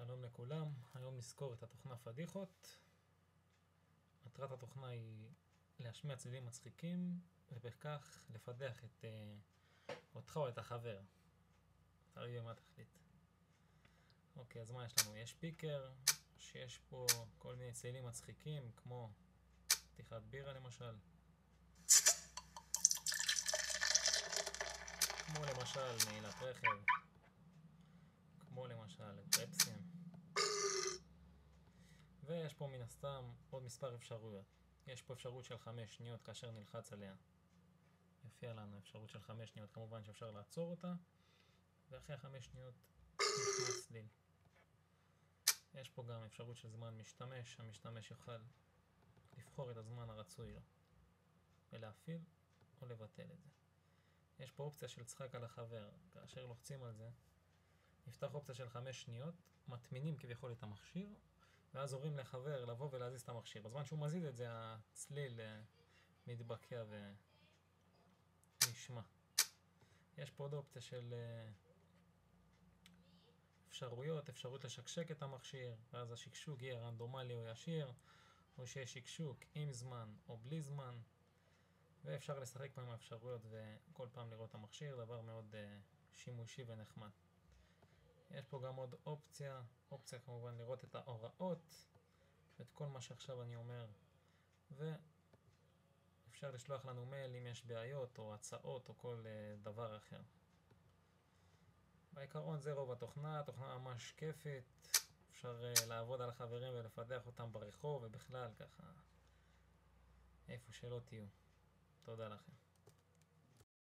שלום לכולם, היום נזכור את התוכנה פדיחות. מטרת התוכנה היא להשמיע צלילים מצחיקים ובכך לפדח אותך או את החבר. תראי מה תחליט. אוקיי, אז מה יש לנו? יש פיקר שיש פה כל מיני צלילים מצחיקים כמו פתיחת בירה למשל, כמו למשל נעילת רכב, כמו למשל פפסים, ויש פה מן הסתם עוד מספר אפשרויות. יש פה אפשרות של 5 שניות כאשר נלחץ עליה יופיע לנו אפשרות של 5 שניות, כמובן שאפשר לעצור אותה, ואחרי 5 שניות נשמע צליל. יש פה גם אפשרות של זמן משתמש, המשתמש יוכל לבחור את הזמן הרצוי לו ולהפעיל או לבטל את זה. יש פה אופציה של צחק על החבר, כאשר לוחצים על זה נפתח אופציה של 5 שניות, מטמינים כביכול את המכשיר ואז הורים לחבר לבוא ולהזיז את המכשיר. בזמן שהוא מזיז את זה הצליל מתבקע ונשמע. יש פה עוד אופציה של אפשרות לשקשק את המכשיר, ואז השקשוק יהיה רנדומלי או ישיר, או שיהיה שקשוק עם זמן או בלי זמן, ואפשר לשחק פה עם האפשרויות וכל פעם לראות את המכשיר, דבר מאוד שימושי ונחמד. יש פה גם עוד אופציה כמובן לראות את ההוראות ואת כל מה שעכשיו אני אומר, ואפשר לשלוח לנו מייל אם יש בעיות או הצעות או כל דבר אחר. בעיקרון זה רוב התוכנה, התוכנה ממש כיפית, אפשר לעבוד על החברים ולפתח אותם ברחוב ובכלל ככה איפה שלא תהיו. תודה לכם.